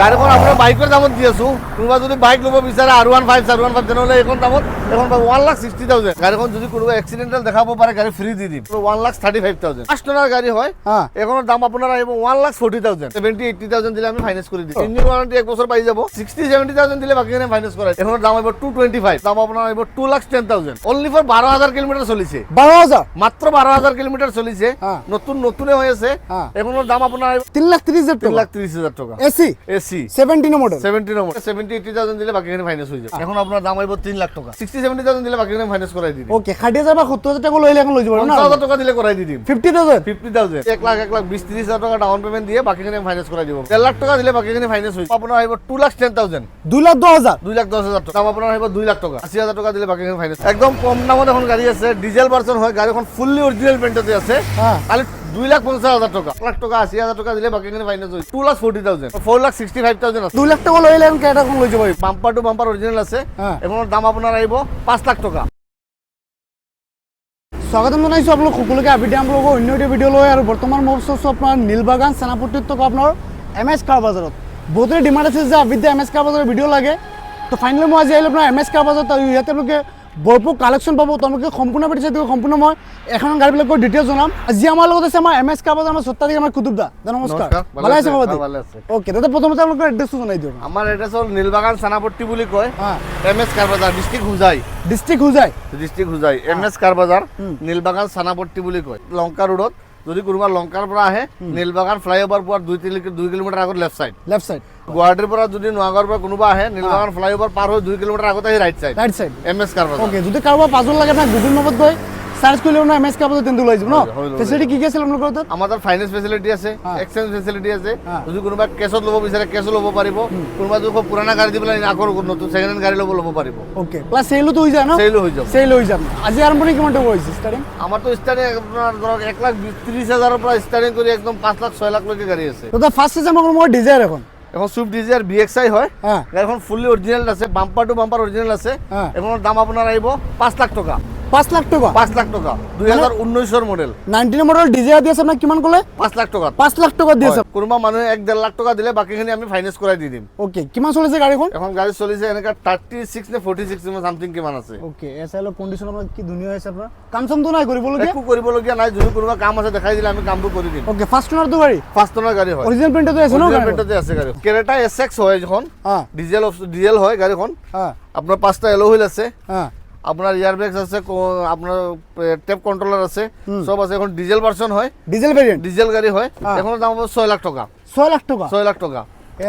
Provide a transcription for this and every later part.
গাড়ীখন আপোনাৰ বাইকৰ দামত দি আছো। কোনোবা যদি বাইক ল'ব বিচাৰে R15 তেনেহ'লে এখন দামত এখন 1,60,000। গাড়ীখন যদি কোনোবা এক্সিডেণ্টেল দেখাব পাৰে গাড়ী ফ্ৰী দি দিম। 1,35,000 ফাৰ্ষ্ট অনাৰ গাড়ী হয়। এখনৰ দাম আপোনাৰ আহিব 1,40,000। 70-80,000 দিলে আমি ফাইনেন্স কৰি দিম। ইঞ্জিন ৱাৰেণ্টি 1 বছৰ পাই যাব। 60-70,000 দিলে বাকীখিনি ফাইনেন্স কৰাই। এখনৰ দাম আহিব 225, দাম আপোনাৰ আহিব 2,10,000। অনলি ফৰ 12,000 কিলোমিটাৰ চলিছে। 12,000 মাত্ৰ 12,000 কিলোমিটাৰ চলিছে। নতুনে হৈ আছে। এখনৰ দাম আপোনাৰ 3,30,000 টকা। এসি 17 মডেল 70-80,000 দিলে বাকীখিনি ফাইনেন্স হৈ যাব। এখন আপোনাৰ দাম আহিব 3 লাখ টকা। 60-70,000 দিলে বাকীখিনি ফাইনেন্স কৰাই দিম। ওকে 60,000 বা 70,000 টাকা লইলে এখন লৈ যাব না। 50,000 টাকা দিলে কৰাই দি দিম। 50,000 1 লাখ 20-30,000 টাকা ডাউন পেমেন্ট দিয়ে বাকীখিনি ফাইনেন্স কৰাই দিব। 1 লাখ টাকা দিলে বাকীখিনি ফাইনেন্স হৈ যাব। আপোনাৰ আহিব 2,10,000 2,10,000 2,10,000 টাকা। দাম আপোনাৰ আহিব 2 লাখ টাকা। 80,000 টাকা দিলে বাকীখিনি ফাইনেন্স। একদম কম দামত এখন গাড়ী আছে, ডিজেল ভাৰ্সন হয়। গাড়ীখন ফুললি অৰিজিনাল পেইণ্টতে আছে। খালি 2,50,000 টাকা। 1 লাখ টাকা 80,000 টাকা দিলে বাকীখিনি ফাইনেন্স হৈ 2,40,000 4,65,000 আছে। 2 লাখ টাকা লইলে এখন কেটা কোন লৈ যাব? বাম্পাৰ টু বাম্পাৰ অৰিজিনাল আছে। এখনৰ দাম আপোনাৰ আহিব 5 লাখ টাকা। স্বাগতম জানাইছো আপোনালোক সকলোকে আবিদ আপোনালোকৰ অন্য এটা ভিডিঅ' লৈ। আৰু বৰ্তমান মই আছো আপোনাৰ নীলবাগান সেনাপট্টিত থকা আপোনাৰ MS কাৰ বাজাৰত। বহুতে ডিমাণ্ড আছে যে আবিদ MS কাৰ বাজাৰৰ ভিডিঅ' লাগে। তো ফাইনেলি মই আজি আহিলো আপোনাৰ MS কাৰ বাজাৰত। ইয়াতে আপোনালোকে ভৰপূৰ কালেকশ্যন পাব। তেওঁলোকে সম্পূৰ্ণ পাতিছে, সম্পূৰ্ণ মই এখন গাড়ীবিলাকৰ ডিটেইলছ জনাম। আজি আমাৰ লগত আছে আমাৰ MS কাৰ বাজাৰ আমাৰ সত্তাধিক আমাৰ কুতুবদা। নমস্কাৰ, ভালে আছে বাবা? ভালে আছে। ওকে, দাদা প্ৰথমতে আপোনালোকৰ এড্ৰেছটো জনাই দিয়ক। আমাৰ এড্ৰেছ হ'ল নীলবাগান সেনাপট্টি বুলি কয়। MS কাৰ বাজাৰ, ডিষ্ট্ৰিক্ট হোজাই। MS কাৰ বাজাৰ নীলবাগান সেনাপট্টি বুলি কয়। লংকা ৰোডত যদি কোনোবা লংকাৰ পৰা আহে, নীলবাগান ফ্লাইঅভাৰ পোৱাৰ 2 কিলোমিটাৰ আগত লেফ্ট সাইড। গুৱাহাটীৰ পৰা যদি নোৱাগাঁৱৰ পৰা কোনোবা আহে, নীলবাগান ফ্লাইঅভাৰ পাৰ হৈ 2 কিলোমিটাৰ আগত আহি ৰাইট সাইড MS কাৰ বাজাৰ। ওকে, যদি কাৰোবাৰ পাছল লাগে না গুগল মেপত গৈ সার্চ করলে না MS কাৰ বাজাৰ তেন্তে লৈ যাব ন। ফেসিলিটি কি কি আছে আপোনালোকৰ তাত? আমাৰ তাত ফাইনেন্স ফেসিলিটি আছে, এক্সচেঞ্জ ফেসিলিটি আছে। যদি কোনোবা কেছত ল'ব বিচাৰে কেছো ল'ব পাৰিব। কোনোবা যদি খুব পুৰণা গাড়ী দি পেলাই আকৌ নতুন সেকেন্ড হেণ্ড গাড়ী ল'ব পাৰিব। ওকে, প্লাস সেলও তো হৈ যায় ন? সেল হৈ যাব। আজি আৰম্ভণি কিমান টাকা হৈছে স্টার্টিং? আমাৰতো স্টার্টিং আপোনাৰ ধৰক 1,30,000 পৰা স্টার্টিং কৰি একদম 5 লাখ 6 লাখ লৈকে গাড়ী আছে। তো ফার্স্ট আছে আমাৰ ডিজায়াৰ এখন সুইফট ডিজায়াৰ BXI হয়। গাড়ীখন ফুললি অৰিজিনাল আছে, বাম্পাৰ টু বাম্পাৰ অৰিজিনাল আছে। এখনৰ দাম আপোনাৰ আহিব 5 লাখ টকা। 5 লাখ টাকা 2019 মডেল 19 মডেল ডিজায়াৰ দি আছে আপোনাক কিমান ক'লে? 5 লাখ টকা। 5 লাখ টাকা দি আছে। কোনোবা মানুহে 1.5 লাখ টকা দিলে বাকীখিনি আমি ফাইনেন্স কৰাই দি দিম। ওকে, কিমান চলিছে গাড়ীখন? এখন গাড়ী চলিছে এনেকা 36 নে 46 সামথিং কিমান আছে। ওকে, এছাইলৰ কণ্ডিশ্যন আপোনাৰ কি ধুনীয়া হৈছে আপোনাৰ? কাম চামটো নাই কৰিবলগীয়া? একো কৰিবলগীয়া নাই। যদি কোনোবা কাম আছে দেখাই দিলে আমি কামটো কৰি দিম। ওকে, ফাৰ্ষ্ট অনাৰটো গাড়ী? ফাৰ্ষ্ট অনাৰ গাড়ী হয়। অৰিজিনাল প্ৰিণ্টতে আছে ন? অৰিজিনাল প্ৰিণ্টতে আছে গাড়ী। কেৰেটা SX হয় এখন। ডিজেল হয় গাড়ীখন। আপোনাৰ 5টা এলো হুইল আছে। আপনার এয়ার ব্রেকস আছে, আপনার টেপ কন্ট্রোলার আছে, সব আছে। এখন ডিজেল ভার্সন হয়, ডিজেল ভেরিয়েন্ট, ডিজেল গাড়ি হয়। এখন দাম হবে 6 লাখ টাকা। 6 লাখ টাকা? 6 লাখ টাকা।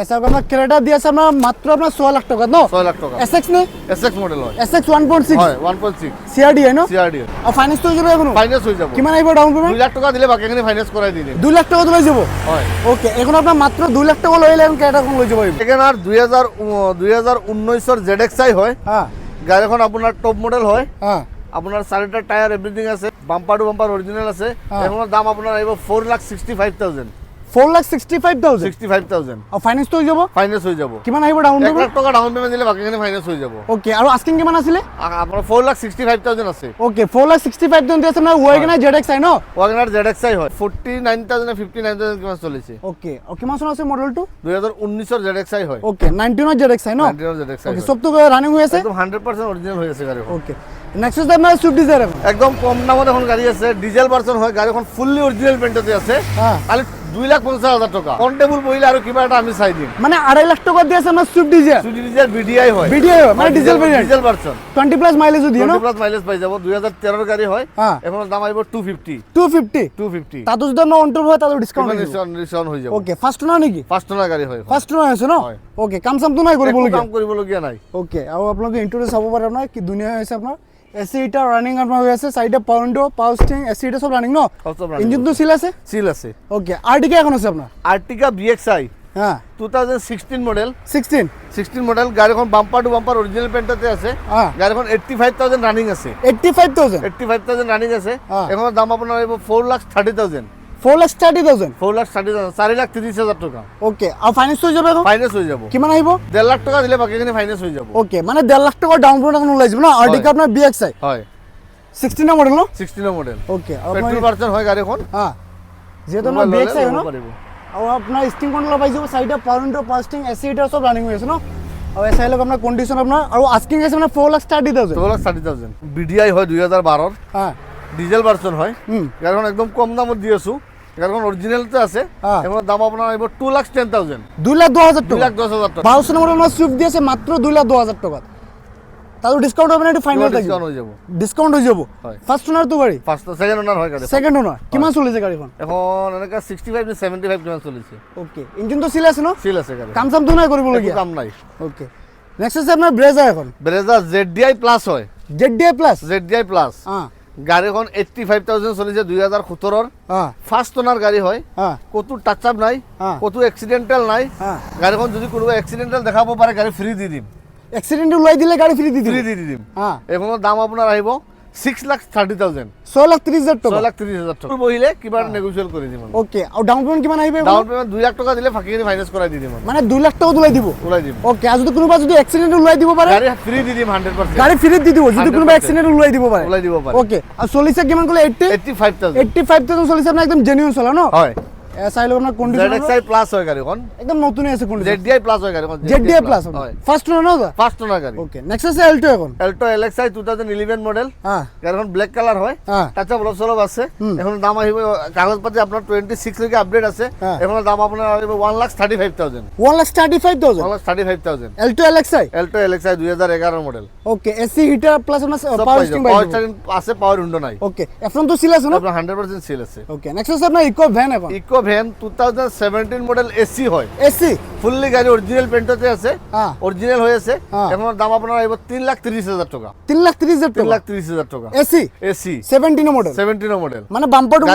ऐसा আপনার ক্রেটা দিয়ে আছে আপনার মাত্র আপনার 6 লাখ টাকা ন? 6 লাখ টাকা। SX নে? SX মডেল হয়। SX 1.6 হয়, 1.6 CRD হয় ন? CRD। আর ফাইনান্স তো যাবে এখন? ফাইনান্স হয়ে যাবে। কিমান আহিব ডাউন পেমেন্ট? 2 লাখ টাকা দিলে বাকিখিনি ফাইনান্স করাই দিলে 2 লাখ টাকা লৈ যাব। হয়। ওকে, এখন আপনার মাত্র 2 লাখ টাকা লইলে এখন ক্রেটা কোন লৈ যাব? এখানে আর 2019 এর ZXI হয়। গাড়ীখন আপোনাৰ টপ মডেল হয়। আপোনাৰ 4টা টায়াৰ এভৰিথিং আছে, বাম্পাৰ টু বাম্পাৰ অৰিজিনাল আছে। এখনৰ দাম আপোনাৰ আহিব 4,65,000। 4,65,000 আর ফাইনান্স তো হৈ যাব? ফাইনান্স হৈ যাব। কিমান আহিব ডাউন পেমেন্ট? 1 লাখ টাকা ডাউন পেমেন্ট দিলে বাকিখিনি ফাইনান্স হৈ যাব। ওকে, আর আস্কিং কিমান আছিল? আপোনাৰ 4,65,000 আছে। ওকে, 4,65,000 দি আছে না ওয়াগনার ZXI ন? ওয়াগনার ZXI হয়। 49,000 না 59,000 কিমান চলিছে। ওকে, আর কিমান চন আছে মডেলটো? 2019 এর ZXI হয়। ওকে, 19 ZXI ন? 19 ZXI। ওকে, সব তো রানিং হৈ আছে? একদম 100% অরিজিনাল হৈ আছে গাড়ী। ওকে, নেক্সট দাম না সুইফট ডিজায়ার একদম কম দামত এখন গাড়ী আছে, ডিজেল ভার্সন হয়। গাড়ীখন ফুললি অরিজিনাল পেইন্টতে আছে। খালি 2,50,000 টাকা। কন্টেবল বইলে আর কিবা এটা আমি চাই দিম। মানে 2.5 লাখ টাকা দি আছে না Swift Dzire? Swift Dzire BDI হয়। BDI হয় মানে diesel variant, diesel version. 20 plus mileage দিয়ে না? 20 প্লাস মাইলেজ পাই যাব। 2013 এর গাড়ী হয়। এখন দাম আইব 250 তাতো যদি না অন্টর হয় তাতো ডিসকাউন্ট হৈ যাব। ওকে, ফার্স্ট না নাকি? ফার্স্ট ওনার গাড়ী হয়। ফার্স্ট না আছে না? ওকে, কাম সাম তো নাই কৰিবলগীয়া? কাম কৰিবলগীয়া নাই। ওকে, আৰু আপোনালোকে ইন্টারভিউ চাব পাৰে না কি ধুনীয়া হৈছে আপোনাৰ। এসি এটা রানিং আপনার হৈ আছে, সাইডে পাউন্ডো পাওয়ার স্টিয়ারিং এসি এটা সব রানিং ন? ইঞ্জিন তো সিল আছে? সিল আছে। ওকে, আর্টিকা এখন আছে আপনার? আর্টিকা BXI 2016 মডেল। 16 মডেল। গাড়ীখন বাম্পার টু বাম্পার অরিজিনাল পেইন্টতে আছে। গাড়ীখন 85,000 রানিং আছে। 85,000 রানিং আছে। এখন দাম আপোনাৰ আহিব 4,30,000। 4,30,000 4,30,000 টাকা। ওকে, আর ফাইনান্স হৈ যাব এখন? ফাইনান্স হৈ যাব। কিমান আহিব? 1.5 লাখ টাকা দিলে বাকিখিনি ফাইনান্স হৈ যাব। ওকে, মানে 1.5 লাখ টাকা ডাউন পেমেন্ট এখন ওলাই যাব না? আর্টিকা আপনার BXI হয়। 16 মডেল ন? 16 মডেল। ওকে, পেট্রোল ভার্সন হয় গাড়ীখন। যেহেতু আপনার BXI হয় না? আৰু আপোনাৰ ষ্টিং কণ্ট্ৰল পাই যাব সাইডে power window power steering AC heater সব ৰানিং হৈ আছে ন আৰু এসআই লক আপোনাৰ কন্ডিশন আপোনাৰ আৰু আস্কিং আছে মানে 4,30,000 4,30,000 বিডিআই হয় 2012 ৰ হ্যাঁ ডিজেল ভার্সন হয় গাড়ীখন একদম কম দামত দি আছো গাড়ীখন অৰিজিনালতে আছে এখন দাম আপোনাৰ আহিব 2,10,000 2,10,000 টাকা 2,10,000 টাকা 12 নম্বৰৰ আমাৰ সুইফট দি আছে মাত্ৰ 2,10,000 টাকা তাও ডিসকাউন্ট হবে না এটা ফাইনাল থাকবে ডিসকাউন্ট হৈ যাব ডিসকাউন্ট হৈ যাব ফার্স্ট ওনার তো গাড়ি ফার্স্ট সেকেন্ড ওনার হয় গাড়ী সেকেন্ড ওনার কিমান চলিছে গাড়ীখন এখন এনেকা 65 নে 75 কিমান চলিছে ওকে ইঞ্জিন তো সিল আছে ন সিল আছে গাড়ী কাম চাম তো নাই কৰিব লগিয়া কাম নাই ওকে নেক্সট আছে আপোনাৰ ব্রেজা এখন ব্রেজা জেডিআই প্লাস হয় জেডিআই প্লাস হ্যাঁ গাড়ীখন 85,000 চলিছে 2017 ৰ ফার্স্ট ওনার গাড়ী হয় কতো টাচ আপ নাই কতো এক্সিডেন্টাল নাই গাড়ীখন যদি কোনোবা এক্সিডেন্টাল দেখাব পাৰে গাড়ী ফ্রি দি দিম এক্সিডেন্ট ওলাই দিলে গাড়ি ফ্রি দি দিম এখনৰ দাম আপোনাৰ আহিব 6,30,000 6,30,000 টাকা 6,30,000 টাকা বহিলে কিবা নেগোশিয়েট কৰি দিম ওকে আৰু ডাউন পেমেন্ট কিমান আহিব ডাউন পেমেন্ট 2 লাখ টাকা দিলে ফাকিনি ফাইনান্স কৰাই দি দিম মানে 2 লাখ টাকা ওলাই দিব ওকে আৰু যদি কোনোবা যদি এক্সিডেন্ট ওলাই দিব পাৰে গাড়ী ফ্রি দি দিম 100% গাড়ি ফ্রি দি দিব যদি কোনোবা এক্সিডেন্ট ওলাই দিব পাৰে ওকে আৰু চলিছে কিমান কলে 85,000 চলিছে আপোনাৰ একদম জেনুইন চলা ন হয় এসআই লক আপোনাৰ কন্ডিশন জেডএক্সআই প্লাস হয় গাড়ীখন একদম নতুন আছে কন্ডিশন জেডিআই প্লাস হয় গাড়ীখন জেডিআই প্লাস ফার্স্ট ওনার না ফার্স্ট ওনার গাড়ী ওকে নেক্সট আছে এলটো এখন এলটো এলএক্সআই 2011 মডেল গাড়ীখন ব্ল্যাক কালার হয় টাচ আপ অলপ আছে এখন দাম আহিব কাগজ পাতি আপোনাৰ 26 লৈকে আপডেট আছে এখন দাম আপোনাৰ আহিব 1,35,000 1,35,000 1,35,000 Alto LXI 2011 model okay AC heater plus power steering আছে পাওয়ার উইন্ডো নাই ওকে এখন তো সিল আছে না আপনার 100% সিল আছে ওকে নেক্সট আছে আপনার ইকো ভ্যান এখন ইকো ভ্যান 2017 মডেল এসি হয় এসি ফুললি গাড়ি অরিজিনাল পেন্টতে আছে অরিজিনাল হয়ে আছে এখন দাম আপনার আইব 3,30,000 টাকা 3,30,000 টাকা এসি এসি 17 মডেল মানে বাম্পার টু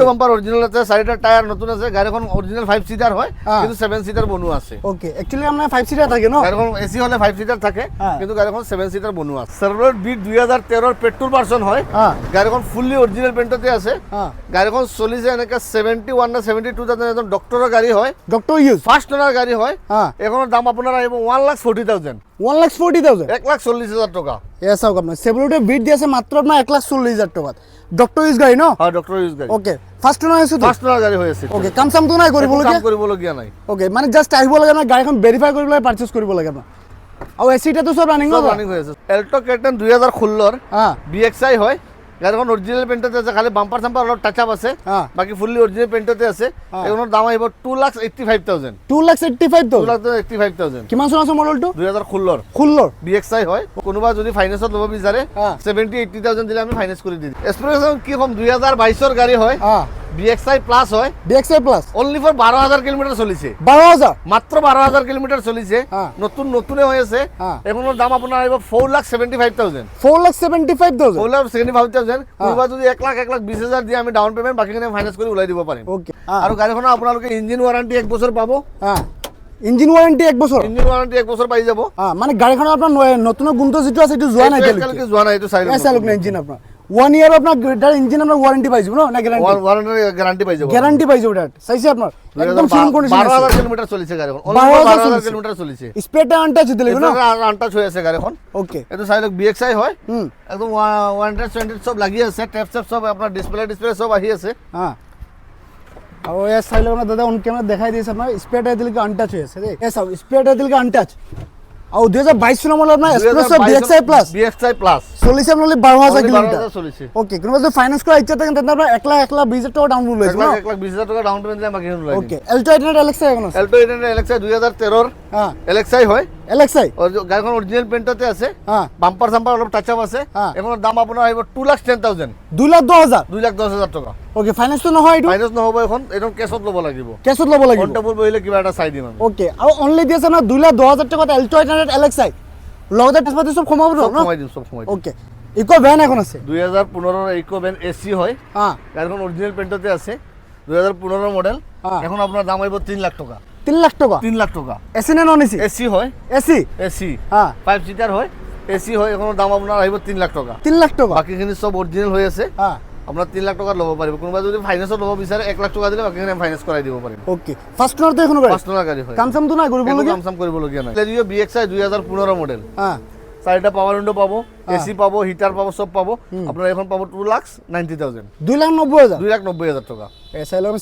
বাম্পার অরিজিনাল আছে সাইডের টায়ার নতুন আছে গাড়িখন অরিজিনাল 5 সিটার হয় কিন্তু 7 সিটার বনোয়া আছে ওকে অ্যাকচুয়ালি আমরা 5 সিটার থাকে না গাড়িখন এসি হলে 5 সিটার থাকে কিন্তু গাড়িখন 7 সিটার বনোয়া আছে সার্ভার বিট 2013 এর পেট্রোল ভার্সন হয় গাড়িখন ফুললি অরিজিনাল পেন্টতে আছে গাড়িখন চলিছে এনেকা 71 না 72,000 একদম ডক্টৰৰ গাড়ী হয় ডক্টর ইউজ ফার্স্ট ওনার গাড়ী হয় এখনৰ দাম আপোনাৰ আহিব 1,40,000 1,40,000 1,40,000 টাকা এসা আপনার সেভলুটে বিট দিয়েছে মাত্র আপনার 1,40,000 টাকা ডক্টর ইউজ গাড়ি না হ্যাঁ ডক্টর ইউজ গাড়ী ওকে ফার্স্ট ওনার আছে তো ফার্স্ট ওনার গাড়ী হৈ আছে ওকে কাম সাম তো নাই কৰিবলগীয়া নাই ওকে মানে জাস্ট আহিব লাগে না গাড়ীখন ভেৰিফাই কৰি পেলাই পাৰচেজ কৰিব লাগে না আৰু এসিটা তো সব রানিং হৈ আছে এল্টো কেটন 2016 বিএক্সআই হয় গাড়ীখন অরিজিনাল পেন্টতে আছে খালি বাম্পার সাম্পার অলপ টাচ আপ আছে বাকি ফুললি অরিজিনাল পেন্টতে আছে এখনৰ দাম আহিব 2,85,000 2,85,000 কিমান চন আছে মডেলটো 2016 বিএক্সআই হয় কোনোবা যদি ফাইনান্সত ল'ব বিচাৰে 70,000-80,000 দিলে আমি ফাইনান্স কৰি দিম এক্সপ্ৰেছন কি কম 2022 ৰ গাড়ী হয় বিএক্সআই প্লাস হয় BXI plus only for 12,000 kilometre চলিছে 12,000 মাত্র 12,000 কিলোমিটার চলিছে নতুনে হৈ আছে এখনৰ দাম আপোনাৰ আহিব 4,75,000 4,75,000 কোনোবা যদি 1,20,000 দিয়ে আমি ডাউন পেমেন্ট বাকিখিনি ফাইনান্স কৰি উলাই দিব পাৰিম ওকে আৰু গাড়ীখনৰ আপোনালোকে ইঞ্জিন ওয়ারেন্টি 1 বছৰ পাব ইঞ্জিন ওয়ারেন্টি 1 বছৰ পাই যাব মানে গাড়ীখনৰ আপোনাৰ নতুন গুণটো যেটো আছে এটো যোৱা নাই এটো চাই লওক না ইঞ্জিন আপোনাৰ 1 ইয়ার আপনার এটার ইঞ্জিন আপনার ওয়ারেন্টি পাই যাব না গ্যারান্টি পাই যাব এটা চাইছে আপনার একদম শোরুম কন্ডিশন 12,000 কিলোমিটার চলিছে গাড়ীখন 12,000 কিলোমিটার চলিছে স্পেয়ারটা আনটাচ দিলে না আনটাচ হৈ আছে গাড়ীখন ওকে এটো চাই লওক বিএক্সআই হয় একদম 120 সব লাগি আছে ট্যাপ সব আপনার ডিসপ্লে সব আহি আছে আৰু এই চাই লওক না দাদা অন ক্যামেরা দেখাই দিছে আপনার স্পেয়ারটা দিলকে আনটাচ হৈ আছে দেই এই সব স্পেয়ারটা দিলকে আনটাচ আৰু 2022 চনৰ মডেল আপোনাৰ এক্সপ্ৰেছ বিএক্সআই প্লাস চলিছে আপনার 12,000 কিলোমিটার চলিছে ওকে কোনোবা যদি ফাইনান্স করা ইচ্ছা থাকে তেন্তে আপনার 1,20,000 টাকা ডাউন পেমেন্ট লইছে 1,20,000 টাকা ডাউন পেমেন্ট দিলে বাকি লই ওকে এলটো এলএক্সআই এখন আছে এলটো এলএক্সআই 2013 এলএক্সআই হয় এলএক্সআই গাড়ীখন অরিজিনাল পেন্টতে আছে বাম্পার সাম্পার অলপ টাচ আপ আছে এখনৰ দাম আপোনাৰ আহিব 2,10,000 2,10,000 টাকা ওকে ফাইনান্স তো নহয় এটো ফাইনান্স নহব এখন কেছত ল'ব লাগিব কন্টেবল বহিলে কিবা এটা চাই দিম আমি ওকে আৰু অনলি দিছে না 2,10,000 টাকা এলটো এলএক্সআই লগতে ট্রান্সপোর্ট সব কমাবো না সব সময় ওকে ইকো ভ্যান এখন আছে 2015 এর ইকো ভ্যান এসি হয় গাড়িখন অরিজিনাল পেন্টতে আছে 2015 মডেল এখন আপনার দাম হইব 3 লাখ টাকা 3 লাখ টাকা এসি না নন এসি এসি হয় এসি 5 সিটার হয় এসি হয় এখন দাম আপনার হইব 3 লাখ টাকা 3 লাখ টাকা বাকিখিনি সব অরিজিনাল হৈ আছে আপনার 3 লাখ টাকা লব পারিব কোনোবা যদি ফাইনান্স লব বিচারে 1 লাখ টাকা দিলে বাকিখিনি ফাইনান্স করাই দিব পারিম ওকে ফার্স্ট ওনার তো এখনো গাড়ি ফার্স্ট ওনার গাড়ি হয় কামসাম তো না কামসাম করিব লগিয়া নাই লেজিও বিএক্সআই 2015 মডেল চাৰিটা পাৱাৰ উইন্ডো পাব, এসি পাব, হিটাৰ পাব, সব পাব। আপোনাৰ এখন পাব 2,90,000, 2,90,000, 2,90,000 টকা।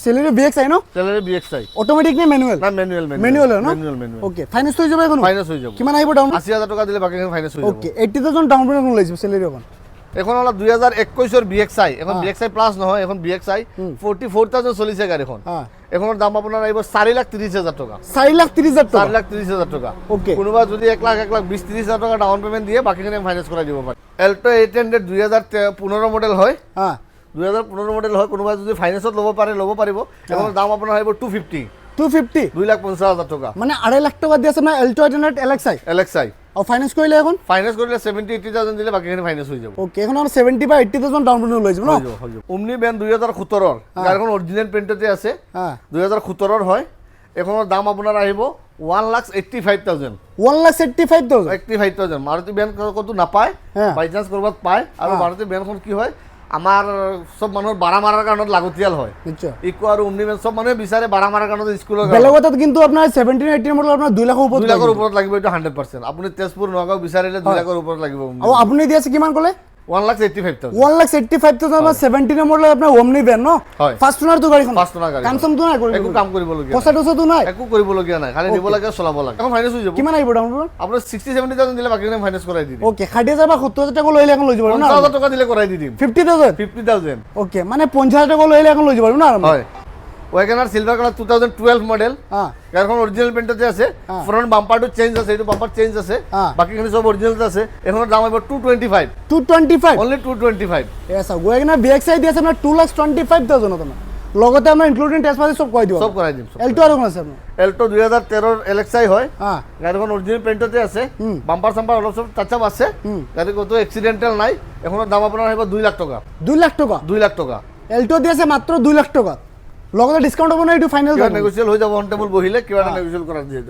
সেলেরি বিএক্সআই নো, সেলেরি বিএক্সআই অটোমেটিক নে ম্যানুয়াল? না ম্যানুয়াল, ম্যানুয়াল না? ম্যানুয়াল। ওকে, ফাইনান্স হয়ে যাবে এখন? ফাইনান্স হয়ে যাবে। কিমান আহিব ডাউন? 80,000 টাকা দিলে বাকি ফাইনান্স হয়ে যাবে। ওকে, 80,000 ডাউন পেমেন্ট লাগিছে সেলেরি এখন। এখন হলো 2021 এর বিএক্সআই, এখন বিএক্সআই প্লাস নহয়, এখন বিএক্সআই 44,000 চলিছে গাড়ীখন। এখনৰ দাম আপোনাৰ আহিব 4,30,000 টাকা। 4,30,000 টাকা, 4,30,000 টাকা। ওকে, কোনোবা যদি 1,20,30,000 টাকা ডাউন পেমেন্ট দিয়ে বাকিখিনি ফাইনান্স কৰাই দিব পাৰে। এল্টো 800 2015 মডেল হয়, 2015 মডেল হয়। কোনোবা যদি ফাইনান্সত ল'ব পাৰে ল'ব পাৰিব। এখন দাম আপোনাৰ আহিব 250, 2,50,000 টাকা। মানে 2.5 লাখ টাকা দিয়ে আছে না এল্টো 800 এলএক্সআই। আর ফাইনান্স কইলে এখন? ফাইনান্স কৰিলে 70-80,000 দিলে বাকিখিনি ফাইনান্স হৈ যাব। ওকে, এখন আমরা 70 বা 80,000 ডাউন পেমেন্ট লৈ যাব ন? ওমনি ভ্যান 2017 ৰ গাড়ীখন অৰিজিনাল প্ৰিণ্টতে আছে, 2017 ৰ হয়। এখনৰ দাম আপোনাৰ আহিব 1,85,000, 1,85,000, 85,000। মাৰুতি ভ্যান কতো নাপায়, বাই চান্স কৰবাত পায়। আৰু মাৰুতি ভ্যানখন কি হয়, আমাৰ সব মানুহৰ বাৰা মাৰাৰ কাৰণত লাগতিয়াল হয়। নিশ্চয় ইকো আৰু ওমনি ভ্যান সব মানুহে বিচাৰে বাৰা মাৰাৰ কাৰণত স্কুলৰ বেলেগত কিন্তু আপোনাৰ 17-18 মডেল আপোনাৰ 2 লাখৰ ওপৰত 2 লাখৰ ওপৰত লাগিব। এইটো 100%। আপুনি তেজপুৰ নগাঁও বিচাৰিলে 2 লাখৰ ওপৰত লাগিব। আৰু আপুনি দি আছে কিমান ক'লে? 1,85,000, 1,85,000 বা 17 মডেল আপোনাৰ ওমনি ভ্যান ন? ফাৰ্ষ্ট ওনাৰ তো গাড়ীখন, ফাৰ্ষ্ট ওনাৰ গাড়ী। কাম চাম তো নাই কৰিব, একো কাম কৰিবলগীয়া পইচা তো নাই, একো কৰিবলগীয়া নাই, খালি দিব লাগে চলাব লাগে। এখন ফাইনান্স হৈ যাব। কিমান আহিব ডাউন পেমেন্ট? আপোনাৰ 60-70,000 দিলে বাকিখিনি ফাইনান্স কৰাই দি দিম। ওকে, 60,000 বা 70,000 টাকা লইলে এখন লৈ যাব না? 50,000 টাকা দিলে কৰাই দি দিম। 50,000, 50,000। ওকে, মানে 50,000 টাকা লইলে এখন লৈ যাব না? হয়। ওয়াগনার সিলভার কালার 2012 মডেল, গাড়ীখন অরিজিনাল পেইন্টতে আছে। ফ্রন্ট বাম্পারটো চেঞ্জ আছে, এইটো বাম্পার চেঞ্জ আছে, বাকিখিনি সব অরিজিনাল আছে। এখনৰ দাম হ'ব 225, 225, অনলি 225। এসা ওয়াগনার বিএক্সআই দি আছে আপোনাৰ 2,25,000 আপোনাৰ লগতে আমাৰ ইনক্লুডিং টেক্স পাতি সব কই দিব, সব কৰাই দিম। এল্টো আৰু কোন আছে আপোনাৰ? এল্টো 2013 এলএক্সআই হয়, গাড়ীখন অরিজিনাল পেইন্টতে আছে, বাম্পার সাম্পার অলপ সব টাচ আপ আছে, গাড়ী কত এক্সিডেন্টাল নাই। এখনৰ দাম আপোনাৰ আহিব 2 লাখ টাকা, 2 লাখ টাকা, 2 লাখ টাকা। এল্টো দি আছে মাত্ৰ 2 লাখ টাকা, লগতে ডিসকাউন্ট হ'ব না? এইটো ফাইনাল নেগোশিয়েবল হৈ যাব, অন টেবল বহিলে কিবা এটা নেগোশিয়েবল কৰা দিয়ে।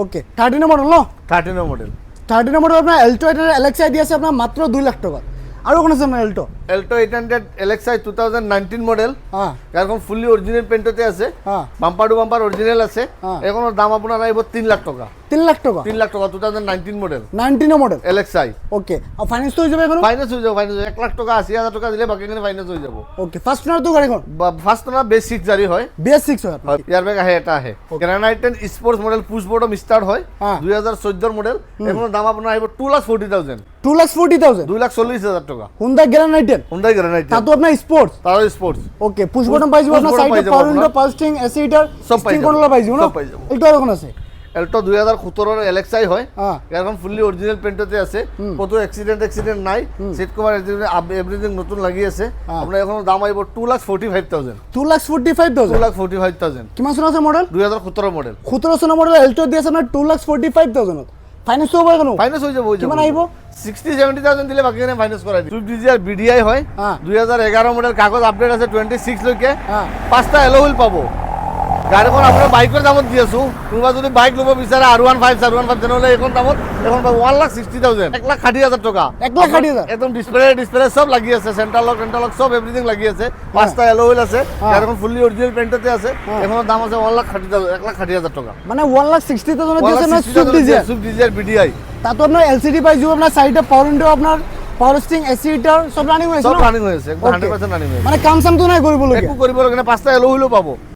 ওকে, 13 মডেল ন? 13 মডেল, 13 মডেল আপোনাৰ এল্টো 800 এলএক্সআই দি আছে আপোনাৰ মাত্ৰ 2 লাখ টাকা। আৰু কোন আছে আপোনাৰ এল্টো? এল্টো 800 এলএক্সআই 2019 মডেল, গাড়ীখন ফুলি অরিজিনাল পেইন্টতে আছে, বাম্পার টু বাম্পার অরিজিনাল আছে। এখনৰ দাম আপোনাৰ আহিব 3 লাখ টাকা, 3 লাখ টাকা, 3 লাখ টাকা। 2019 মডেল, 19 মডেল এলএক্সআই। ওকে, আর ফাইনান্স তো হৈ যাব এখন? ফাইনান্স হৈ যাব, ফাইনান্স 1 লাখ টাকা 80,000 টাকা দিলে বাকিখিনি ফাইনান্স হৈ যাব। ওকে, ফার্স্ট ওনার তো গাড়ীখন ফার্স্ট ওনার বেস 6 গাড়ী হয়, BS6 হয় আপনার। ইয়ার ব্যাগ আহে, এটা আহে। Granite 10 sports model push bottom start হয়, 2014 মডেল। এখনৰ দাম আপোনাৰ আহিব 2,40,000, 2,40,000, 2,40,000 টাকা। হুন্ডাই গ্রানাইট, হুন্ডাই গ্রানাইট, তা তো আপনার স্পোর্টস। তার স্পোর্টস। ওকে, পুশ বটন পাই যাব আপনার, সাইডে পাওয়ার উইন্ডো, পাওয়ার স্টিং, এসি হিটার, সব পাই স্টিং যাব, কন্ট্রোলার পাই যাব না? সব পাই যাব। এল্টো আর কোন আছে? এল্টো 2017 এলএক্সআই হয়, গাড়ীখন ফুলি অরিজিনাল পেইন্টতে আছে, কত এক্সিডেন্ট নাই, সিট কভার এভরিথিং নতুন লাগি আছে। আপোনাৰ এখনৰ দাম আহিব 2,45,000, 2,45,000, 2,45,000। কিমান চন আছে মডেল? 2017 মডেল, 17 চনৰ মডেল এল্টো দি আছে আপোনাৰ 2,45,000। ফাইনান্স হ'ব এখন? ফাইনান্স হৈ যাব, কিমান আহিব? 60-70,000 দিলে বাকিখিনি ফাইনান্স কৰাই দিম। সুইফট ডিজায়াৰ বিডিআই হয়, 2011 মডেল, কাগজ আপডেট আছে 26 লৈকে, 5টা এলো হুইল পাব। গাড়ীখন আপোনাৰ বাইকৰ দামত দি আছো। কোনোবা যদি বাইক ল'ব বিচাৰে R15 তেনেহ'লে এইখন দামত এখন 1,60,000, 1,60,000 টাকা, 1,60,000, একদম ডিসপ্লে সব লাগি আছে, সেন্ট্রাল লক সব এভরিথিং লাগি আছে, 5টা এলো হুইল আছে, গাড়ীখন ফুলি অরিজিনাল পেইন্টতে আছে। এখনৰ দাম আছে 1,60,000, 1,60,000 টাকা, মানে 1,60,000 দি আছে না সুইফট ডিজায়ার বিডিআই। তাতো আপনার এলসিডি পাই যাব, আপনার সাইডে পাওয়ার উইন্ডো, আপনার পাওয়ার স্টিং, এসি হিটার সব রানিং হয়েছে, সব রানিং হয়েছে, 100% রানিং হয়েছে। মানে কাম সাম তো নাই করব লাগে, একো কৰিব লাগে না, 5টা এলো হুইলও পাব।